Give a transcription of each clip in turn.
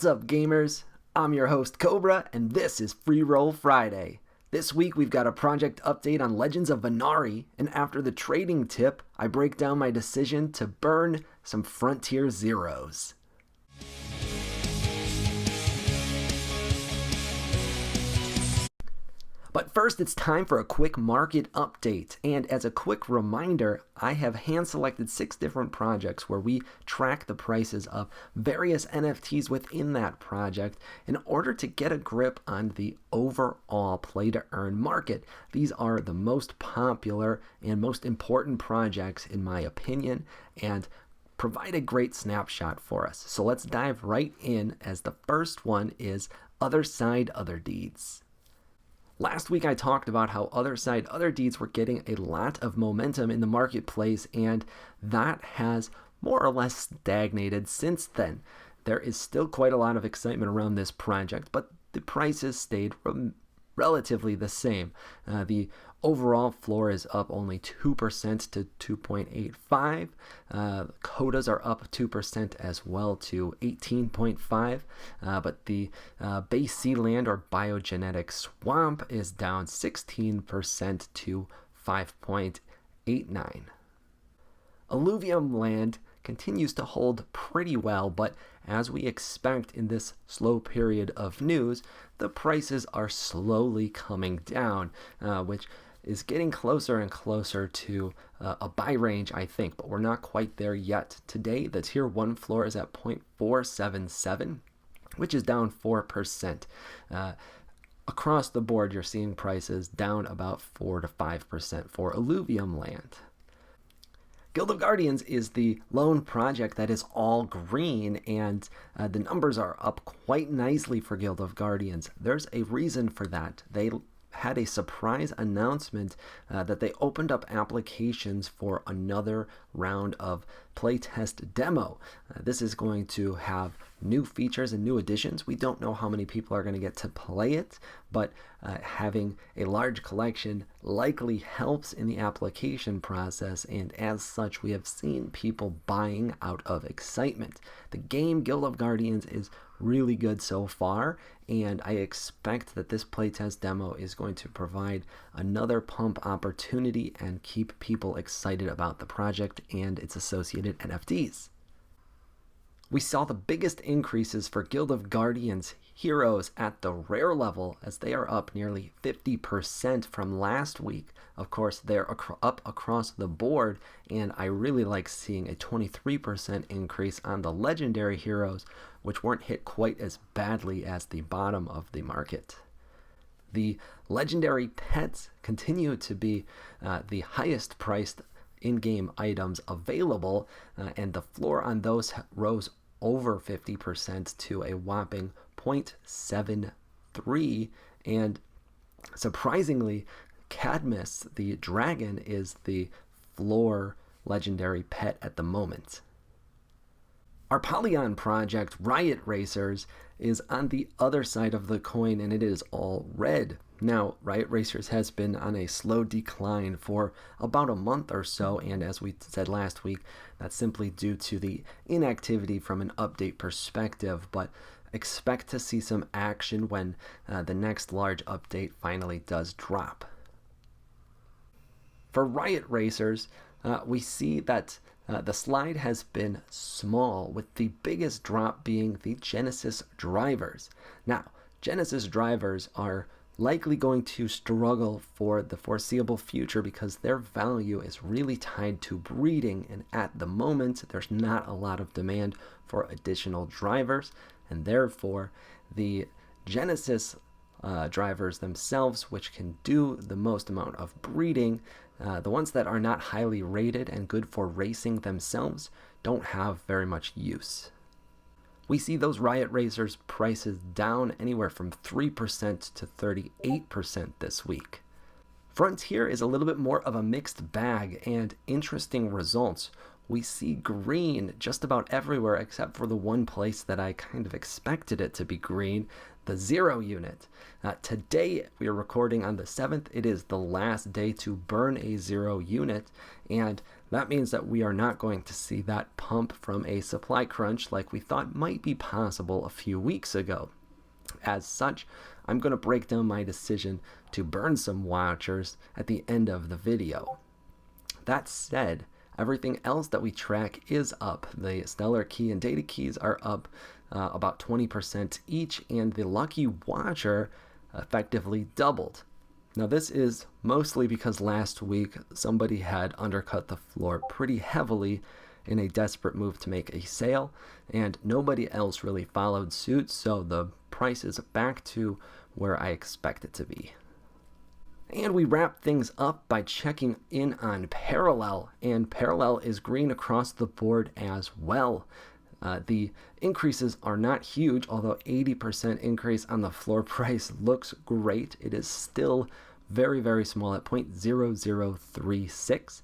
What's up, gamers? I'm your host, Cobra, and this is Freeroll Friday. This week we've got a project update on Legends of Venari, and after the trading tip, I break down my decision to burn some Frontier Zeros. But first, it's time for a quick market update. And as a quick reminder, I have hand-selected 6 different projects where we track the prices of various NFTs within that project in order to get a grip on the overall play-to-earn market. These are the most popular and most important projects, in my opinion, and provide a great snapshot for us. So let's dive right in, as the first one is Otherdeeds. Last week I talked about how Otherdeeds were getting a lot of momentum in the marketplace, and that has more or less stagnated since then. There is still quite a lot of excitement around this project, but the prices stayed relatively the same. The overall floor is up only 2% to 2.85. Codas are up 2% as well to 18.5. But the base sea land or biogenetic swamp is down 16% to 5.89. Illuvium Land continues to hold pretty well, but as we expect in this slow period of news, the prices are slowly coming down, which is getting closer and closer to a buy range, I think, but we're not quite there yet. Today, the Tier 1 floor is at 0.477, which is down 4%. Across the board, you're seeing prices down about 4 to 5% for Illuvium Land. Guild of Guardians is the lone project that is all green, and the numbers are up quite nicely for Guild of Guardians. There's a reason for that. They had a surprise announcement that they opened up applications for another round of playtest demo. This is going to have new features and new additions. We don't know how many people are going to get to play it, but having a large collection likely helps in the application process, and as such we have seen people buying out of excitement. The game Guild of Guardians is really good so far, and I expect that this playtest demo is going to provide another pump opportunity and keep people excited about the project and its associated NFTs. We saw the biggest increases for Guild of Guardians heroes at the rare level, as they are up nearly 50% from last week. Of course, they're up across the board, and I really like seeing a 23% increase on the legendary heroes, which weren't hit quite as badly as the bottom of the market. The legendary pets continue to be the highest priced in-game items available, and the floor on those rose over 50% to a whopping 0.73, and surprisingly, Cadmus, the dragon, is the floor legendary pet at the moment. Our Polygon project, Riot Racers, is on the other side of the coin, and it is all red. Now, Riot Racers has been on a slow decline for about a month or so, and as we said last week, that's simply due to the inactivity from an update perspective, but expect to see some action when the next large update finally does drop. For Riot Racers, we see that the slide has been small, with the biggest drop being the Genesis drivers. Now, Genesis drivers are likely going to struggle for the foreseeable future because their value is really tied to breeding, and at the moment there's not a lot of demand for additional drivers, and therefore the Genesis drivers themselves, which can do the most amount of breeding, the ones that are not highly rated and good for racing themselves, don't have very much use. We see those Riot Racers prices down anywhere from 3% to 38% this week. Frontier is a little bit more of a mixed bag, and interesting results. We see green just about everywhere except for the one place that I kind of expected it to be green, the 0 unit. Today, we are recording on the 7th. It is the last day to burn a 0 unit, and That means that we are not going to see that pump from a supply crunch like we thought might be possible a few weeks ago. As such, I'm going to break down my decision to burn some Watchers at the end of the video. That said, everything else that we track is up. The Stellar Key and Data Keys are up about 20% each, and the Lucky Watcher effectively doubled. Now this is mostly because last week somebody had undercut the floor pretty heavily in a desperate move to make a sale, and nobody else really followed suit, so the price is back to where I expect it to be. And we wrap things up by checking in on Parallel, and Parallel is green across the board as well. The increases are not huge, although 80% increase on the floor price looks great. It is still very, very small at 0.0036.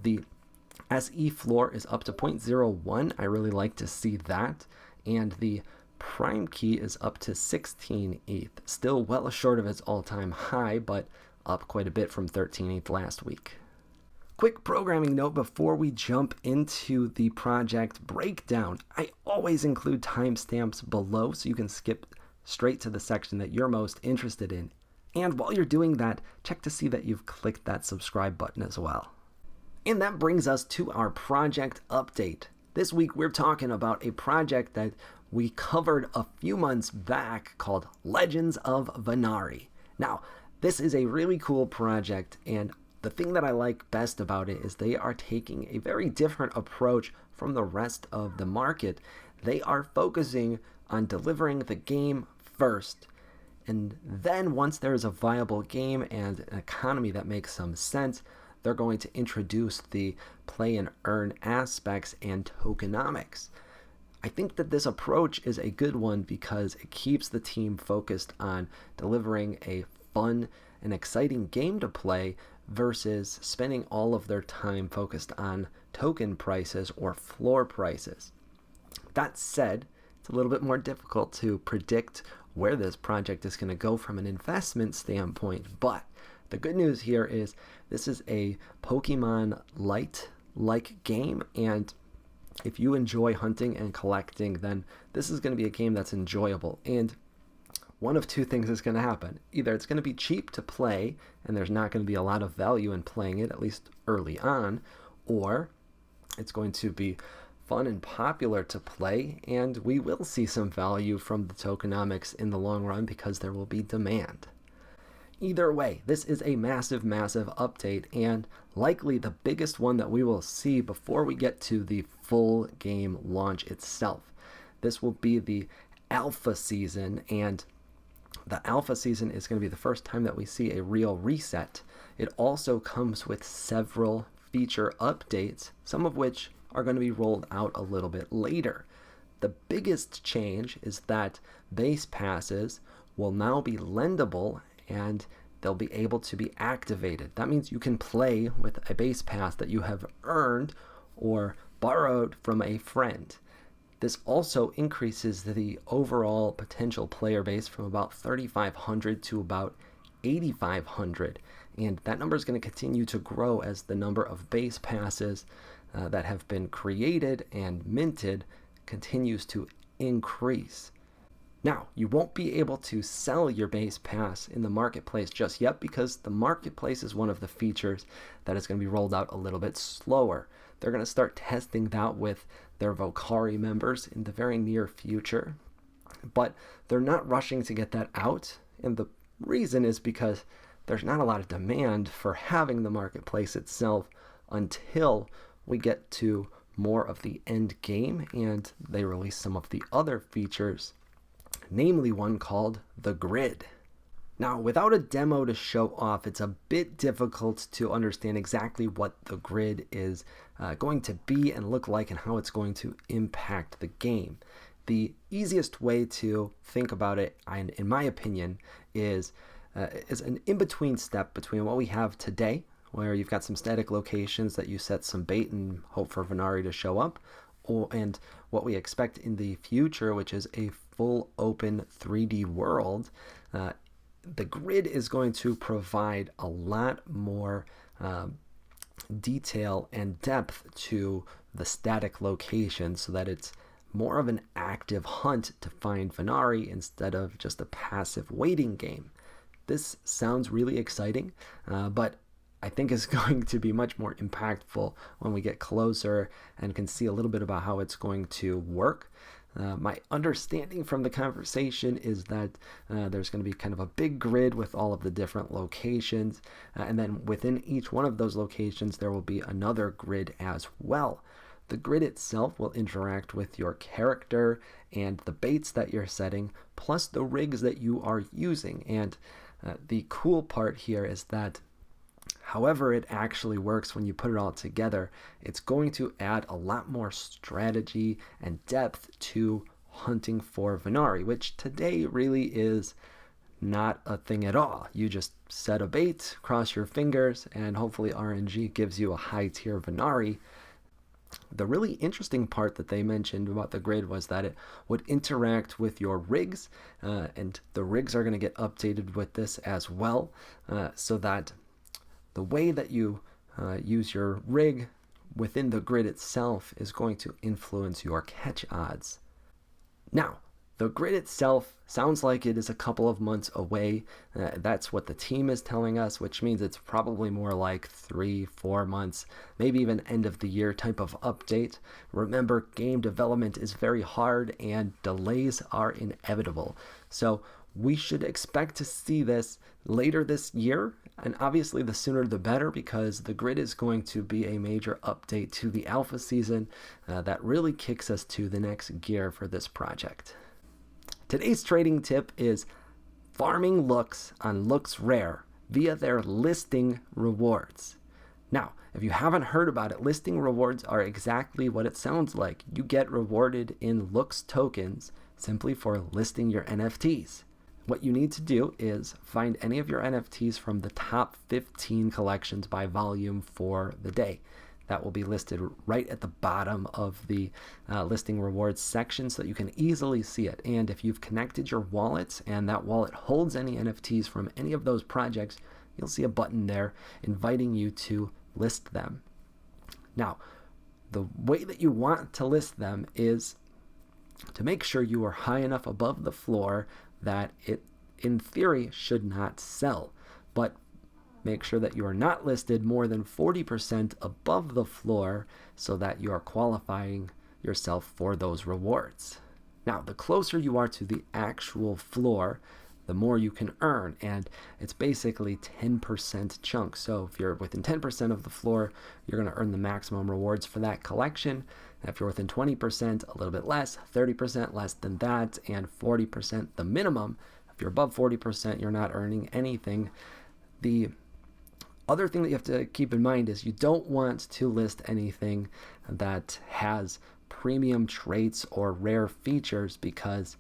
The SE floor is up to 0.01. I really like to see that. And the Prime key is up to 16 ETH. Still well short of its all-time high, but up quite a bit from 13 ETH last week. Quick programming note before we jump into the project breakdown. I always include timestamps below so you can skip straight to the section that you're most interested in. And while you're doing that, check to see that you've clicked that subscribe button as well. And that brings us to our project update. This week we're talking about a project that we covered a few months back called Legends of Venari. Now, this is a really cool project, and the thing that I like best about it is they are taking a very different approach from the rest of the market. They are focusing on delivering the game first, and then once there is a viable game and an economy that makes some sense, they're going to introduce the play and earn aspects and tokenomics. I think that this approach is a good one because it keeps the team focused on delivering a fun and exciting game to play versus spending all of their time focused on token prices or floor prices. That said, it's a little bit more difficult to predict where this project is going to go from an investment standpoint, but the good news here is this is a Pokemon Light-like game, and if you enjoy hunting and collecting, then this is going to be a game that's enjoyable. And one of two things is going to happen. Either it's going to be cheap to play, and there's not going to be a lot of value in playing it, at least early on, or it's going to be fun and popular to play, and we will see some value from the tokenomics in the long run because there will be demand. Either way, this is a massive, massive update, and likely the biggest one that we will see before we get to the full game launch itself. This will be the alpha season, and the alpha season is going to be the first time that we see a real reset. It also comes with several feature updates, some of which are going to be rolled out a little bit later. The biggest change is that base passes will now be lendable and they'll be able to be activated. That means you can play with a base pass that you have earned or borrowed from a friend. This also increases the overall potential player base from about 3,500 to about 8,500, and that number is going to continue to grow as the number of base passes that have been created and minted continues to increase. Now, you won't be able to sell your base pass in the marketplace just yet because the marketplace is one of the features that is going to be rolled out a little bit slower. They're going to start testing that with their Vocari members in the very near future, but they're not rushing to get that out, and the reason is because there's not a lot of demand for having the marketplace itself until we get to more of the end game and they release some of the other features, namely one called the grid. Now, without a demo to show off, it's a bit difficult to understand exactly what the grid is going to be and look like and how it's going to impact the game. The easiest way to think about it, in my opinion, is an in-between step between what we have today, where you've got some static locations that you set some bait and hope for Venari to show up, and what we expect in the future, which is a full open 3D world. The grid is going to provide a lot more detail and depth to the static location so that it's more of an active hunt to find Venari instead of just a passive waiting game. This sounds really exciting, but I think is going to be much more impactful when we get closer and can see a little bit about how it's going to work. My understanding from the conversation is that there's going to be kind of a big grid with all of the different locations, and then within each one of those locations there will be another grid as well. The grid itself will interact with your character and the baits that you're setting, plus the rigs that you are using. And the cool part here is that however it actually works when you put it all together, it's going to add a lot more strategy and depth to hunting for Venari, which today really is not a thing at all. You just set a bait, cross your fingers, and hopefully RNG gives you a high tier Venari. The really interesting part that they mentioned about the grid was that it would interact with your rigs, and the rigs are going to get updated with this as well, so that the way that you use your rig within the grid itself is going to influence your catch odds. Now, the grid itself sounds like it is a couple of months away. That's what the team is telling us, which means it's probably more like 3-4 months, maybe even end of the year type of update. Remember, game development is very hard and delays are inevitable. So we should expect to see this later this year, and obviously the sooner the better, because the grid is going to be a major update to the alpha season that really kicks us to the next gear for this project. Today's trading tip is farming looks on LooksRare via their listing rewards. Now, if you haven't heard about it, listing rewards are exactly what it sounds like. You get rewarded in looks tokens simply for listing your NFTs. What you need to do is find any of your NFTs from the top 15 collections by volume for the day. That will be listed right at the bottom of the listing rewards section so that you can easily see it. And if you've connected your wallet and that wallet holds any NFTs from any of those projects, you'll see a button there inviting you to list them. Now, the way that you want to list them is to make sure you are high enough above the floor that it, in theory, should not sell. But make sure that you are not listed more than 40% above the floor so that you are qualifying yourself for those rewards. Now, the closer you are to the actual floor, the more you can earn, and it's basically 10% chunks. So if you're within 10% of the floor, you're going to earn the maximum rewards for that collection. If you're within 20%, a little bit less, 30% less than that, and 40% the minimum. If you're above 40%, you're not earning anything. The other thing that you have to keep in mind is you don't want to list anything that has premium traits or rare features, because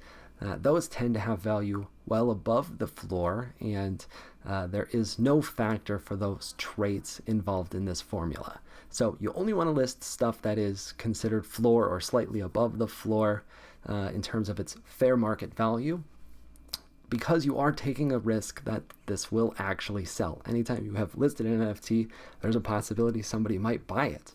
those tend to have value well above the floor, and there is no factor for those traits involved in this formula. So you only want to list stuff that is considered floor or slightly above the floor in terms of its fair market value, because you are taking a risk that this will actually sell. Anytime you have listed an NFT, there's a possibility somebody might buy it.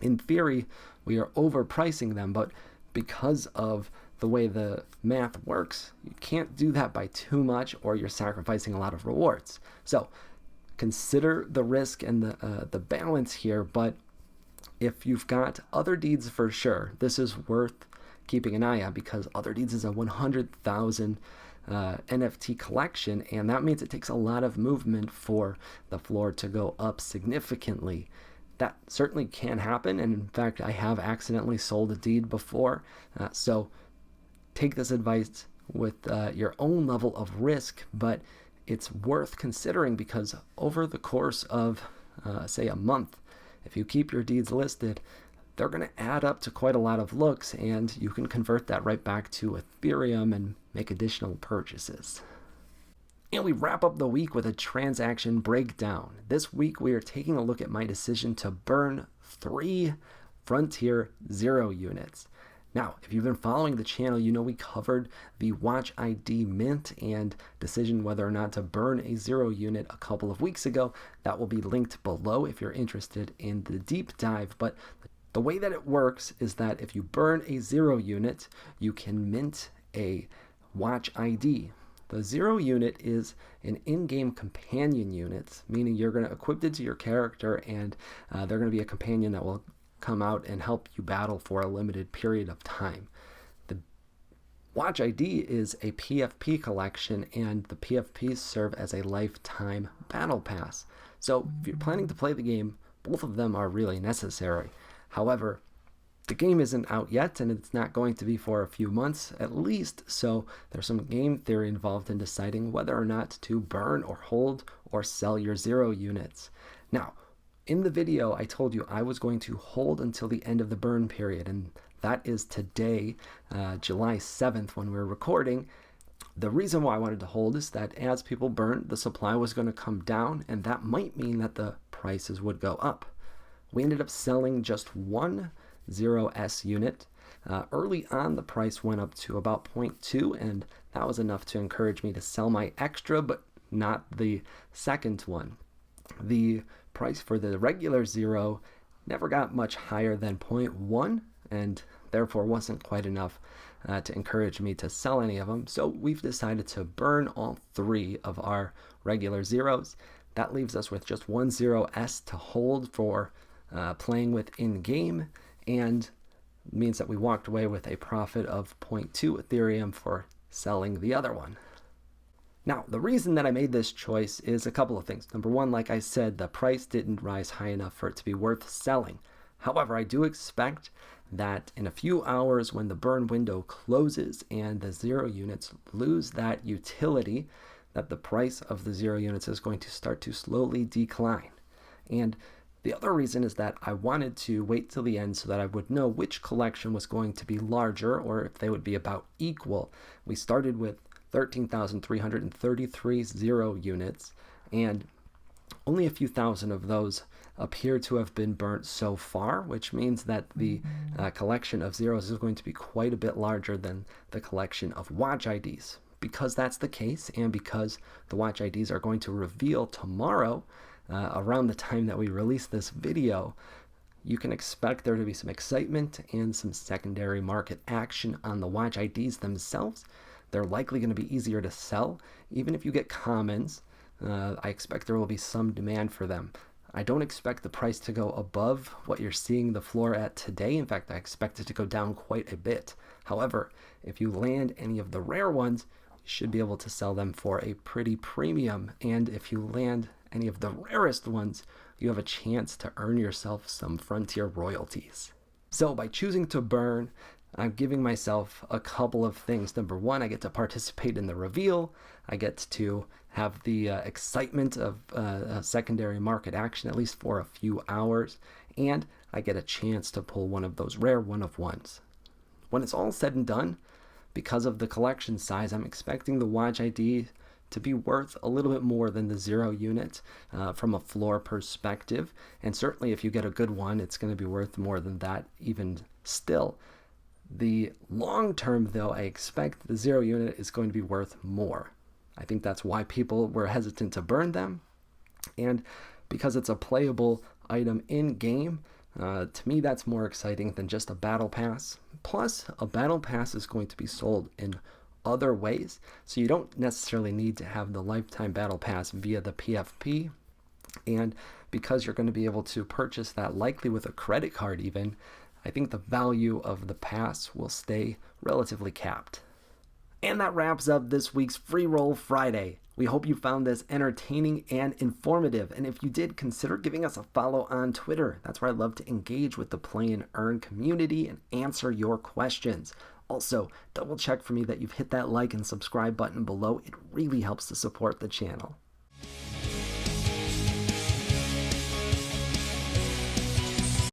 In theory, we are overpricing them, but because of the way the math works, you can't do that by too much, or you're sacrificing a lot of rewards. So consider the risk and the balance here, but if you've got Otherdeeds for sure, this is worth keeping an eye on, because Otherdeeds is a 100,000 NFT collection, and that means it takes a lot of movement for the floor to go up significantly. That certainly can happen, and in fact I have accidentally sold a deed before, so take this advice with your own level of risk, but it's worth considering, because over the course of say a month, if you keep your deeds listed, they're going to add up to quite a lot of looks, and you can convert that right back to Ethereum and make additional purchases. And we wrap up the week with a transaction breakdown. This week we are taking a look at my decision to burn 3 Frontier 0 units. Now, if you've been following the channel, you know we covered the Watch ID mint and decision whether or not to burn a 0 unit a couple of weeks ago. That will be linked below if you're interested in the deep dive. But the way that it works is that if you burn a 0 unit, you can mint a Watch ID. The 0 unit is an in-game companion unit, meaning you're going to equip it to your character, and they're going to be a companion that will come out and help you battle for a limited period of time. The Watch ID is a PFP collection, and the PFPs serve as a lifetime battle pass. So if you're planning to play the game, both of them are really necessary. However, the game isn't out yet, and it's not going to be for a few months at least, so there's some game theory involved in deciding whether or not to burn or hold or sell your 0 units. Now, in the video, I told you I was going to hold until the end of the burn period, and that is today, July 7th, when we're recording. The reason why I wanted to hold is that as people burn, the supply was going to come down, and that might mean that the prices would go up. We ended up selling just one 0S unit. Early on, the price went up to about 0.2, and that was enough to encourage me to sell my extra, but not the second one. The price for the regular 0 never got much higher than 0.1, and therefore wasn't quite enough to encourage me to sell any of them. So we've decided to burn all 3 of our regular 0s. That leaves us with just one 0S to hold for playing with in-game, and means that we walked away with a profit of 0.2 Ethereum for selling the other one. Now, the reason that I made this choice is a couple of things. Number one, like I said, the price didn't rise high enough for it to be worth selling. However, I do expect that in a few hours, when the burn window closes and the 0 units lose that utility, that the price of the 0 units is going to start to slowly decline. And the other reason is that I wanted to wait till the end so that I would know which collection was going to be larger, or if they would be about equal. We started with 13,333 0 units, and only a few thousand of those appear to have been burnt so far, which means that the collection of 0s is going to be quite a bit larger than the collection of Watch IDs. Because that's the case, and because the Watch IDs are going to reveal tomorrow, around the time that we release this video, you can expect there to be some excitement and some secondary market action on the Watch IDs themselves. They're likely going to be easier to sell. Even if you get commons, I expect there will be some demand for them. I don't expect the price to go above what you're seeing the floor at today. In fact, I expect it to go down quite a bit. However, if you land any of the rare ones, you should be able to sell them for a pretty premium. And if you land any of the rarest ones, you have a chance to earn yourself some frontier royalties. So by choosing to burn, I'm giving myself a couple of things. Number one, I get to participate in the reveal. I get to have the excitement of secondary market action, at least for a few hours. And I get a chance to pull one of those rare one-of-ones. When it's all said and done, because of the collection size, I'm expecting the Watch ID to be worth a little bit more than the 0 unit from a floor perspective. And certainly if you get a good one, it's going to be worth more than that even still. The long term, though, I expect the 0 unit is going to be worth more. I think that's why people were hesitant to burn them. And because it's a playable item in-game, to me that's more exciting than just a battle pass. Plus, a battle pass is going to be sold in other ways, so you don't necessarily need to have the lifetime battle pass via the PFP. And because you're going to be able to purchase that likely with a credit card even, I think the value of the pass will stay relatively capped. And that wraps up this week's Freeroll Friday. We hope you found this entertaining and informative, and if you did, consider giving us a follow on Twitter. That's where I love to engage with the Play and Earn community and answer your questions. Also, double check for me that you've hit that like and subscribe button below. It really helps to support the channel.